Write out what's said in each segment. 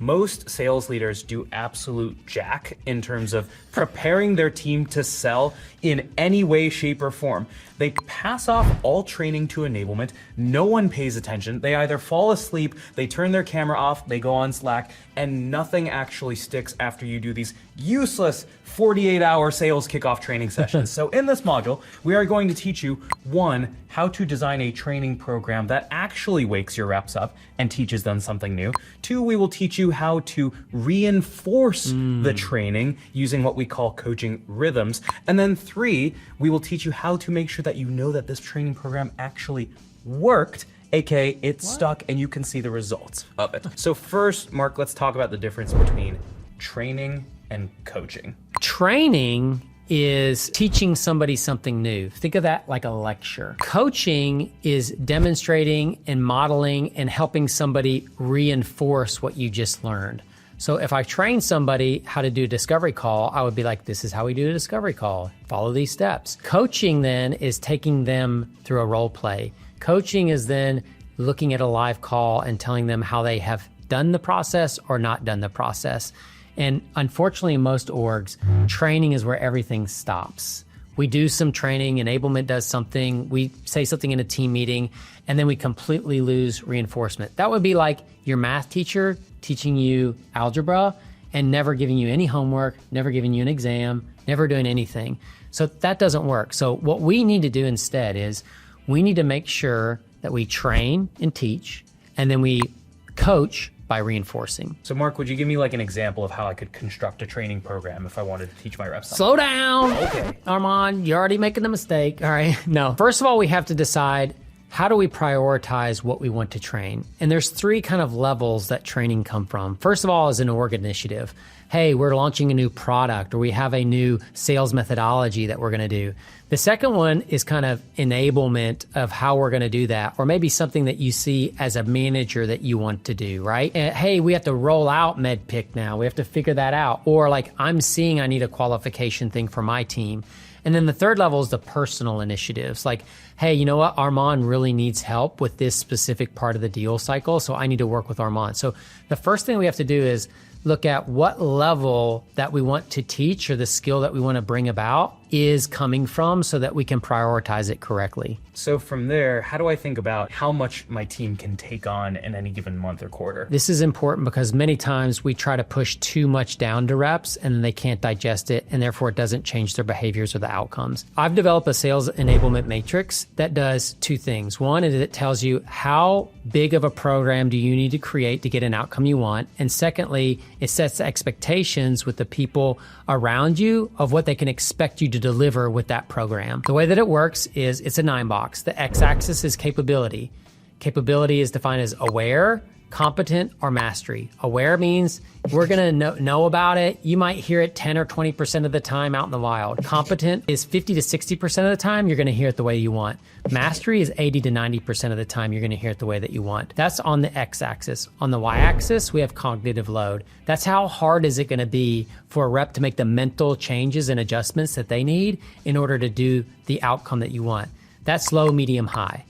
most sales leaders do absolute jack in terms of preparing their team to sell in any way, shape, or form. They pass off all training to enablement. No one pays attention. They either fall asleep, they turn their camera off, they go on Slack, and nothing actually sticks after you do these useless 48-hour sales kickoff training sessions. So in this module, we are going to teach you, one, how to design a training program that actually wakes your reps up and teaches them something new. Two, we will teach you how to reinforce the training using what we call coaching rhythms. And then three, we will teach you how to make sure that you know that this training program actually worked, aka it stuck and you can see the results of it. So first, Mark, let's talk about the difference between training and coaching. Training is teaching somebody something new. Think of that like a lecture. Coaching is demonstrating and modeling and helping somebody reinforce what you just learned. So if I train somebody how to do a discovery call, I would be like, this is how we do a discovery call. Follow these steps. Coaching then is taking them through a role play. Coaching is then looking at a live call and telling them how they have done the process or not done the process. And unfortunately, in most orgs, training is where everything stops. We do some training, enablement does something, we say something in a team meeting, and then we completely lose reinforcement. That would be like your math teacher teaching you algebra and never giving you any homework, never giving you an exam, never doing anything. So that doesn't work. So what we need to do instead is we need to make sure that we train and teach, and then we coach by reinforcing. So Mark, would you give me like an example of how I could construct a training program if I wanted to teach my reps something? Slow down. Okay. Armand, you're already making the mistake. All right. No. First of all, we have to decide, how do we prioritize what we want to train? And there's three kind of levels that training come from. First of all is an org initiative. Hey, we're launching a new product, or we have a new sales methodology that we're going to do. The second one is kind of enablement of how we're going to do that, or maybe something that you see as a manager that you want to do, right? And, hey, we have to roll out MedPick now. We have to figure that out. Or like, I'm seeing I need a qualification thing for my team. And then the third level is the personal initiatives. Like, hey, you know what? Armand really needs help with this specific part of the deal cycle, so I need to work with Armand. So the first thing we have to do is look at what level that we want to teach, or the skill that we want to bring about is coming from, so that we can prioritize it correctly. So from there, how do I think about how much my team can take on in any given month or quarter? This is important because many times we try to push too much down to reps and they can't digest it, and therefore it doesn't change their behaviors or the outcomes. I've developed a sales enablement matrix that does two things. One is it tells you how big of a program do you need to create to get an outcome you want. And secondly, it sets expectations with the people around you of what they can expect you to deliver with that program. The way that it works is it's a 9-box. The x-axis is capability. Capability is defined as aware, competent, or mastery. Aware means we're going to know about it. You might hear it 10 or 20% of the time out in the wild. Competent is 50 to 60% of the time you're going to hear it the way you want. Mastery is 80 to 90% of the time you're going to hear it the way that you want. That's on the x-axis. On the y-axis, we have cognitive load. That's how hard is it going to be for a rep to make the mental changes and adjustments that they need in order to do the outcome that you want. That's low, medium, high.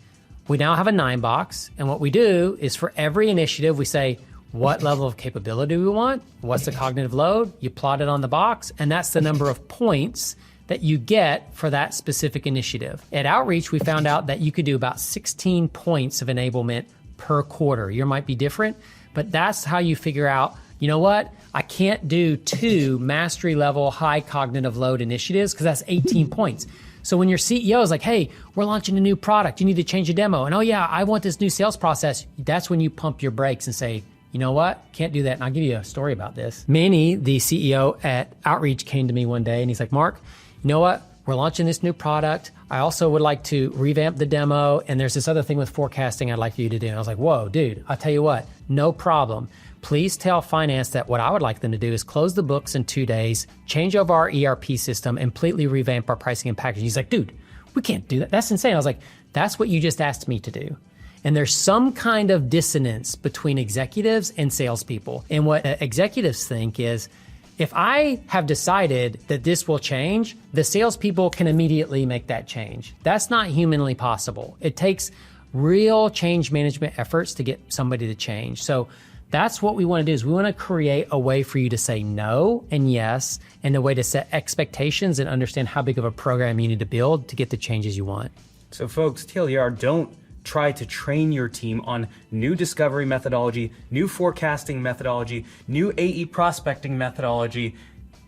We now have a 9-box, and what we do is for every initiative, we say, what level of capability we want? What's the cognitive load? You plot it on the box, and that's the number of points that you get for that specific initiative. At Outreach, we found out that you could do about 16 points of enablement per quarter. Yours might be different, but that's how you figure out, you know what? I can't do 2 mastery level high cognitive load initiatives because that's 18 points. So when your CEO is like, hey, we're launching a new product, you need to change a demo, and oh yeah, I want this new sales process, that's when you pump your brakes and say, you know what, can't do that. And I'll give you a story about this. Manny, the CEO at Outreach, came to me one day and he's like, Mark, you know what, we're launching this new product. I also would like to revamp the demo, and there's this other thing with forecasting I'd like for you to do. And I was like, whoa, dude, I'll tell you what, no problem. Please tell finance that what I would like them to do is close the books in 2 days, change over our ERP system, and completely revamp our pricing and packaging. He's like, dude, we can't do that. That's insane. I was like, that's what you just asked me to do. And there's some kind of dissonance between executives and salespeople. And what executives think is, if I have decided that this will change, the salespeople can immediately make that change. That's not humanly possible. It takes real change management efforts to get somebody to change. So That's what we want to do, is we want to create a way for you to say no and yes, and a way to set expectations and understand how big of a program you need to build to get the changes you want. So folks, TLDR, don't try to train your team on new discovery methodology, new forecasting methodology, new AE prospecting methodology.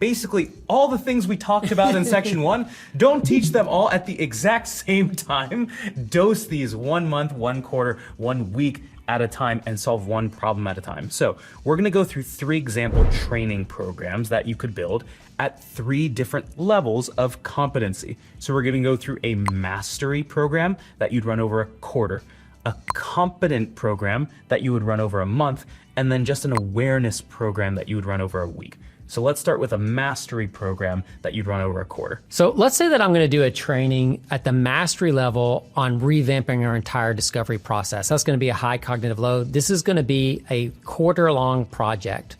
Basically, all the things we talked about in section 1, don't teach them all at the exact same time. Dose these 1 month, 1 quarter, 1 week at a time and solve one problem at a time. So we're gonna go through 3 example training programs that you could build at 3 different levels of competency. So we're gonna go through a mastery program that you'd run over a quarter, a competent program that you would run over a month, and then just an awareness program that you would run over a week. So let's start with a mastery program that you'd run over a quarter. So let's say that I'm going to do a training at the mastery level on revamping our entire discovery process. That's going to be a high cognitive load. This is going to be a quarter-long project.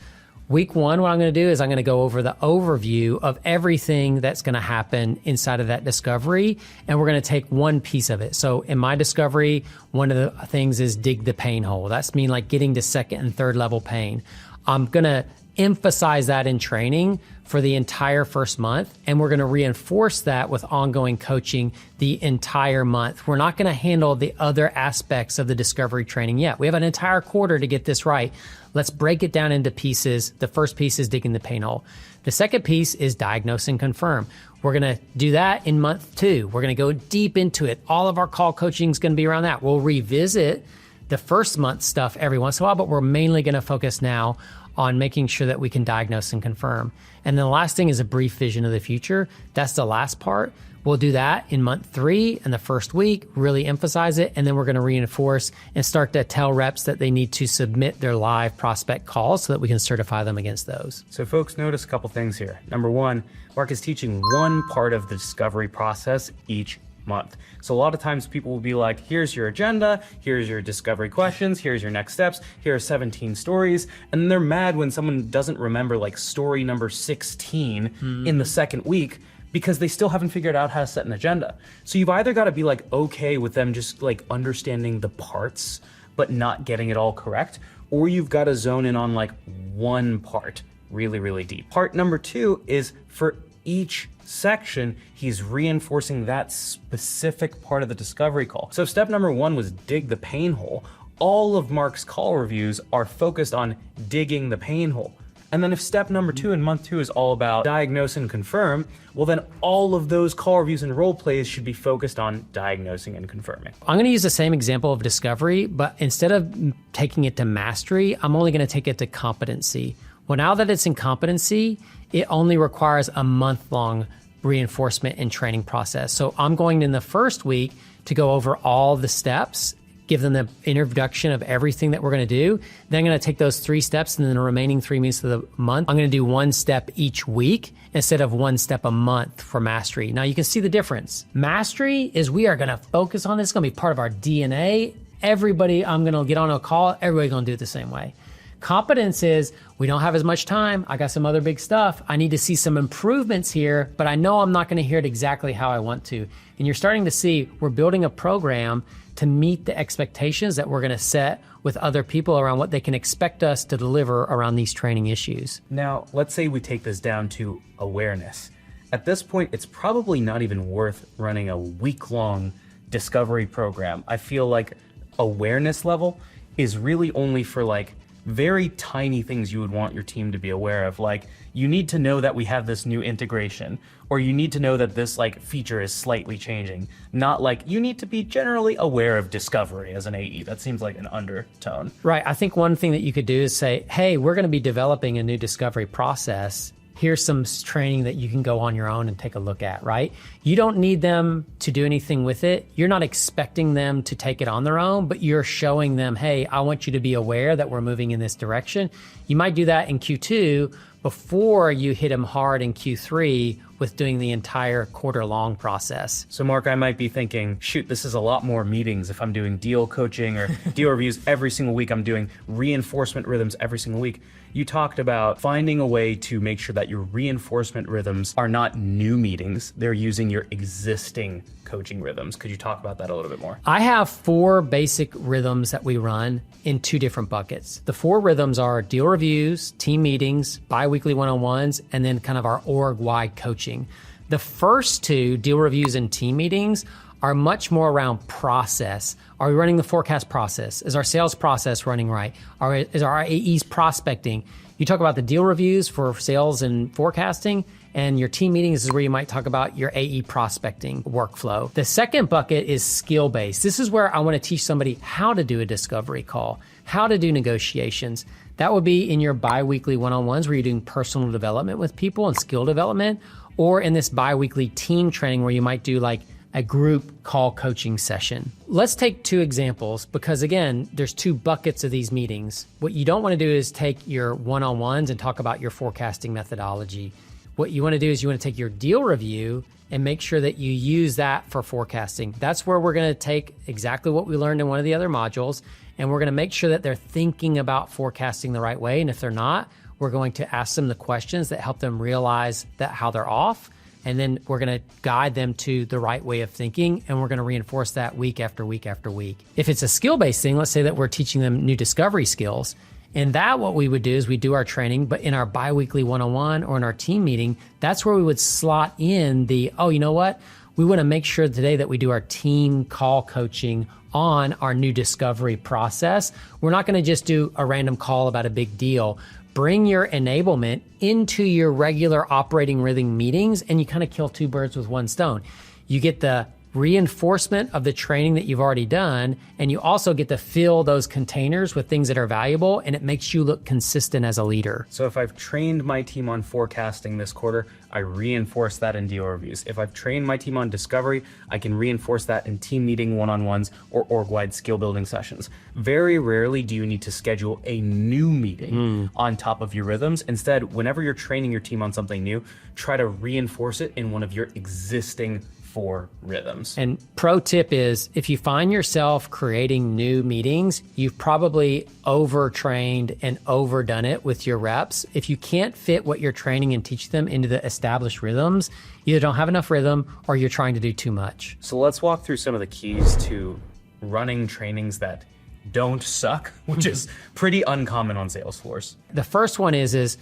Week 1, what I'm going to do is I'm going to go over the overview of everything that's going to happen inside of that discovery, and we're going to take one piece of it. So in my discovery, one of the things is dig the pain hole. That's mean like getting to 2nd and 3rd level pain. I'm going to emphasize that in training for the entire first month, and we're going to reinforce that with ongoing coaching the entire month. We're not going to handle the other aspects of the discovery training yet. We have an entire quarter to get this right. Let's break it down into pieces. The first piece is digging the pain hole. The second piece is diagnose and confirm. We're going to do that in month 2. We're going to go deep into it. All of our call coaching is going to be around that. We'll revisit the first month stuff every once in a while, but we're mainly going to focus now on making sure that we can diagnose and confirm. And then the last thing is a brief vision of the future. That's the last part. We'll do that in month 3 and the first week, really emphasize it. And then we're going to reinforce and start to tell reps that they need to submit their live prospect calls so that we can certify them against those. So folks, notice a couple things here. Number 1, Mark is teaching one part of the discovery process each month. So a lot of times people will be like, here's your agenda, here's your discovery questions, here's your next steps, here are 17 stories. And then they're mad when someone doesn't remember like story number 16 in the second week because they still haven't figured out how to set an agenda. So you've either got to be like okay with them just like understanding the parts but not getting it all correct, or you've got to zone in on like one part really, really deep. Part number 2 is for each section, he's reinforcing that specific part of the discovery call. So step number 1 was dig the pain hole. All of Mark's call reviews are focused on digging the pain hole. And then if step number 2 in month 2 is all about diagnose and confirm, well then all of those call reviews and role plays should be focused on diagnosing and confirming. I'm going to use the same example of discovery, but instead of taking it to mastery, I'm only going to take it to competency. Well, now that it's in competency, it only requires a month-long reinforcement and training process. So I'm going in the first week to go over all the steps, give them the introduction of everything that we're going to do. Then I'm going to take those 3 steps, and then the remaining 3 weeks of the month, I'm going to do 1 step each week instead of 1 step a month for mastery. Now you can see the difference. Mastery is we are going to focus on this. It's going to be part of our DNA. Everybody, I'm going to get on a call. Everybody's going to do it the same way. Competence is we don't have as much time. I got some other big stuff. I need to see some improvements here, but I know I'm not going to hear it exactly how I want to. And you're starting to see we're building a program to meet the expectations that we're going to set with other people around what they can expect us to deliver around these training issues. Now, let's say we take this down to awareness. At this point, it's probably not even worth running a week-long discovery program. I feel like awareness level is really only for like very tiny things you would want your team to be aware of. Like you need to know that we have this new integration, or you need to know that this like feature is slightly changing. Not like you need to be generally aware of discovery as an AE. That seems like an undertone. Right. I think one thing that you could do is say, hey, we're going to be developing a new discovery process. Here's some training that you can go on your own and take a look at, right? You don't need them to do anything with it. You're not expecting them to take it on their own, but you're showing them, hey, I want you to be aware that we're moving in this direction. You might do that in Q2 before you hit them hard in Q3 with doing the entire quarter-long process. So Mark, I might be thinking, shoot, this is a lot more meetings if I'm doing deal coaching or deal reviews every single week. I'm doing reinforcement rhythms every single week. You talked about finding a way to make sure that your reinforcement rhythms are not new meetings, they're using your existing coaching rhythms. Could you talk about that a little bit more? I have 4 basic rhythms that we run in 2 different buckets. The 4 rhythms are deal reviews, team meetings, bi-weekly one-on-ones, and then kind of our org-wide coaching. The first 2, deal reviews and team meetings, are much more around process. Are we running the forecast process? Is our sales process running right? Is our AEs prospecting? You talk about the deal reviews for sales and forecasting, and your team meetings is where you might talk about your AE prospecting workflow. The second bucket is skill-based. This is where I want to teach somebody how to do a discovery call, how to do negotiations. That would be in your bi-weekly one-on-ones where you're doing personal development with people and skill development, or in this bi-weekly team training where you might do like a group call coaching session. Let's take 2 examples because again, there's 2 buckets of these meetings. What you don't want to do is take your one-on-ones and talk about your forecasting methodology. What you want to do is you want to take your deal review and make sure that you use that for forecasting. That's where we're going to take exactly what we learned in one of the other modules, and we're going to make sure that they're thinking about forecasting the right way. And if they're not, we're going to ask them the questions that help them realize that how they're off. And then we're going to guide them to the right way of thinking, and we're going to reinforce that week after week after week. If it's a skill-based thing, let's say that we're teaching them new discovery skills, and that what we would do is we do our training, but in our bi-weekly one-on-one or in our team meeting, that's where we would slot in the, oh, you know what? We want to make sure today that we do our team call coaching on our new discovery process. We're not going to just do a random call about a big deal. Bring your enablement into your regular operating rhythm meetings, and you kind of kill 2 birds with 1 stone. You get the reinforcement of the training that you've already done, and you also get to fill those containers with things that are valuable, and it makes you look consistent as a leader. So if I've trained my team on forecasting this quarter, I reinforce that in deal reviews. If I've trained my team on discovery, I can reinforce that in team meeting one-on-ones or org-wide skill building sessions. Very rarely do you need to schedule a new meeting on top of your rhythms. Instead, whenever you're training your team on something new, try to reinforce it in one of your existing 4 rhythms. And pro tip is if you find yourself creating new meetings, you've probably overtrained and overdone it with your reps. If you can't fit what you're training and teach them into the established rhythms, you either don't have enough rhythm or you're trying to do too much. So let's walk through some of the keys to running trainings that don't suck, which is pretty uncommon on Salesforce. The first one is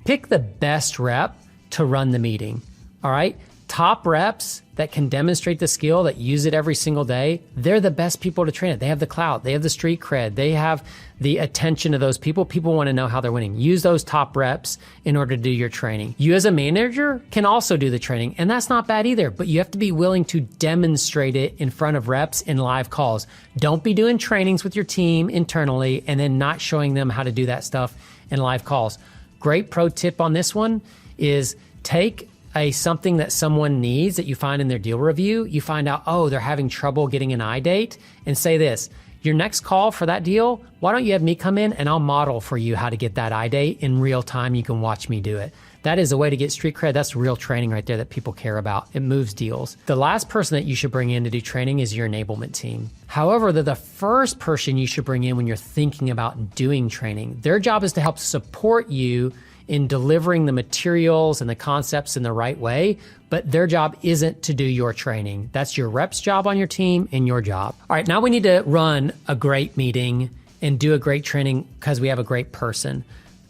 pick the best rep to run the meeting. All right. Top reps that can demonstrate the skill, that use it every single day, they're the best people to train it. They have the clout, they have the street cred, they have the attention of those people. People want to know how they're winning. Use those top reps in order to do your training. You as a manager can also do the training, and that's not bad either, but you have to be willing to demonstrate it in front of reps in live calls. Don't be doing trainings with your team internally and then not showing them how to do that stuff in live calls. Great pro tip on this one is take something that someone needs that you find in their deal review. You find out, oh, they're having trouble getting an eye date, and say this: your next call for that deal, why don't you have me come in and I'll model for you how to get that eye date in real time. You can watch me do it. That is a way to get street cred. That's real training right there that people care about. It moves deals. The last person that you should bring in to do training is your enablement team. However, they're the first person you should bring in when you're thinking about doing training. Their job is to help support you in delivering the materials and the concepts in the right way, but their job isn't to do your training. That's your rep's job on your team and your job. All right, now we need to run a great meeting and do a great training because we have a great person.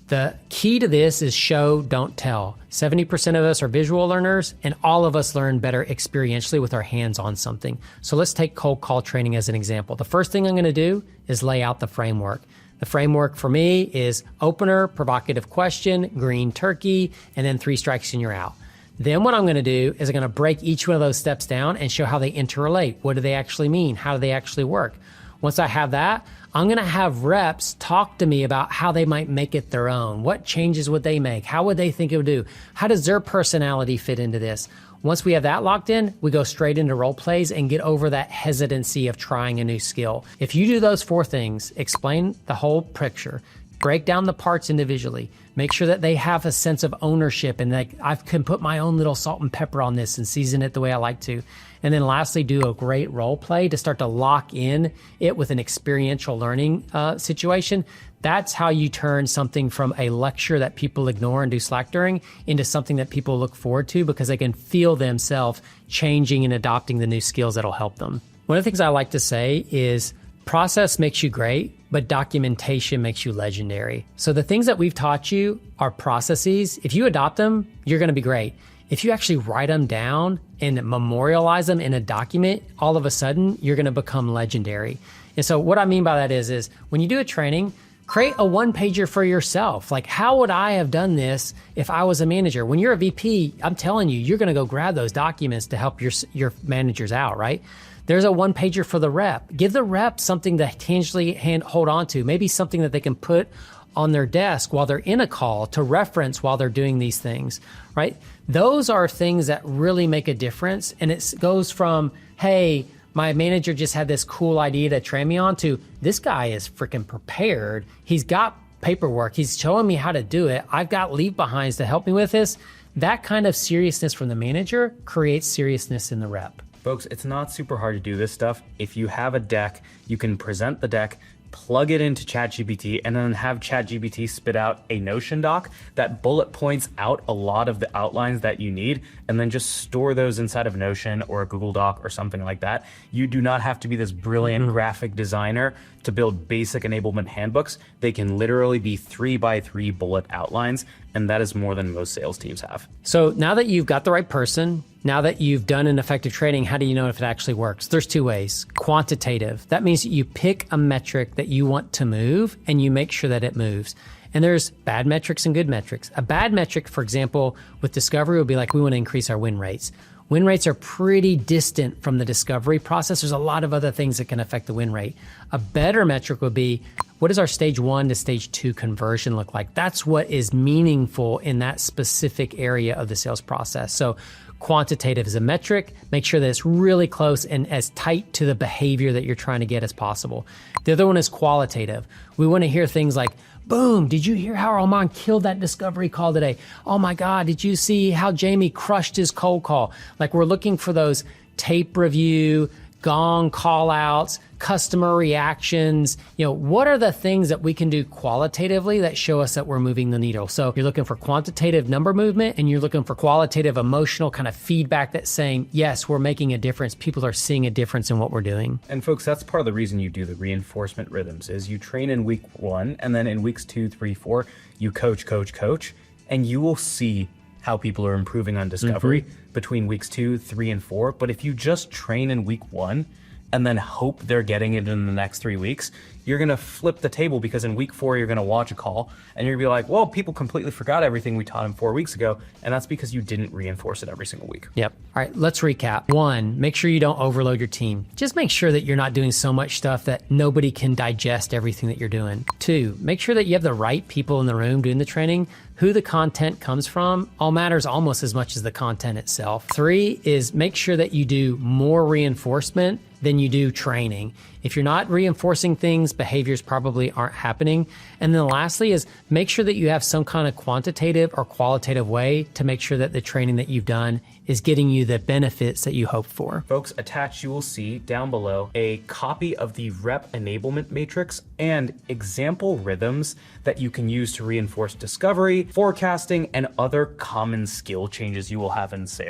The key to this is show, don't tell. 70% of us are visual learners, and all of us learn better experientially with our hands on something. So let's take cold call training as an example. The first thing I'm going to do is lay out the framework. The framework for me is opener, provocative question, green turkey, and then 3 strikes and you're out. Then what I'm going to do is I'm going to break each one of those steps down and show how they interrelate. What do they actually mean? How do they actually work? Once I have that, I'm going to have reps talk to me about how they might make it their own. What changes would they make? How would they think it would do? How does their personality fit into this? Once we have that locked in, we go straight into role plays and get over that hesitancy of trying a new skill. If you do those 4 things, explain the whole picture, Break down the parts individually. Make sure that they have a sense of ownership and that I can put my own little salt and pepper on this and season it the way I like to. And then lastly, do a great role play to start to lock in it with an experiential learning situation. That's how you turn something from a lecture that people ignore and do slack during into something that people look forward to because they can feel themselves changing and adopting the new skills that'll help them. One of the things I like to say is process makes you great, but documentation makes you legendary. So the things that we've taught you are processes. If you adopt them, you're going to be great. If you actually write them down and memorialize them in a document, all of a sudden you're going to become legendary. And so what I mean by that is when you do a training, create a one-pager for yourself. Like, how would I have done this if I was a manager? When you're a VP, I'm telling you, you're going to go grab those documents to help your managers out, right? There's a one-pager for the rep. Give the rep something to tangibly hold on to, maybe something that they can put on their desk while they're in a call to reference while they're doing these things, right? Those are things that really make a difference. And it goes from, hey, my manager just had this cool idea to train me on to this guy is freaking prepared. He's got paperwork. He's showing me how to do it. I've got leave behinds to help me with this. That kind of seriousness from the manager creates seriousness in the rep. Folks, it's not super hard to do this stuff. If you have a deck, you can present the deck, plug it into ChatGPT, and then have ChatGPT spit out a Notion doc that bullet points out a lot of the outlines that you need, and then just store those inside of Notion or a Google Doc or something like that. You do not have to be this brilliant graphic designer to build basic enablement handbooks. They can literally be 3x3 bullet outlines, and that is more than most sales teams have. So now that you've got the right person, now that you've done an effective training, how do you know if it actually works? There's two ways. Quantitative. That means you pick a metric that you want to move and you make sure that it moves. And there's bad metrics and good metrics. A bad metric, for example, with discovery would be like, we want to increase our win rates. Win rates are pretty distant from the discovery process. There's a lot of other things that can affect the win rate. A better metric would be, what does our stage 1 to stage 2 conversion look like? That's what is meaningful in that specific area of the sales process. So quantitative is a metric. Make sure that it's really close and as tight to the behavior that you're trying to get as possible. The other one is qualitative. We want to hear things like, boom, did you hear how Armand killed that discovery call today? Oh my God, did you see how Jamie crushed his cold call? Like, we're looking for those tape review, gong call outs, customer reactions. What are the things that we can do qualitatively that show us that we're moving the needle? So you're looking for quantitative number movement and you're looking for qualitative emotional kind of feedback that's saying, yes, we're making a difference. People are seeing a difference in what we're doing. And folks, that's part of the reason you do the reinforcement rhythms is you train in week 1 and then in weeks 2, 3, 4, you coach, and you will see how people are improving on discovery between weeks 2, 3, and 4. But if you just train in week 1 and then hope they're getting it in the next 3 weeks, you're gonna flip the table because in week 4, you're gonna watch a call and you're gonna be like, well, people completely forgot everything we taught them 4 weeks ago. And that's because you didn't reinforce it every single week. Yep. All right, let's recap. 1, make sure you don't overload your team. Just make sure that you're not doing so much stuff that nobody can digest everything that you're doing. 2, make sure that you have the right people in the room doing the training. Who the content comes from all matters almost as much as the content itself. 3 is make sure that you do more reinforcement than you do training. If you're not reinforcing things, behaviors probably aren't happening. And then lastly is make sure that you have some kind of quantitative or qualitative way to make sure that the training that you've done is getting you the benefits that you hope for. Folks, attached you will see down below a copy of the rep enablement matrix and example rhythms that you can use to reinforce discovery, forecasting, and other common skill changes you will have in sales.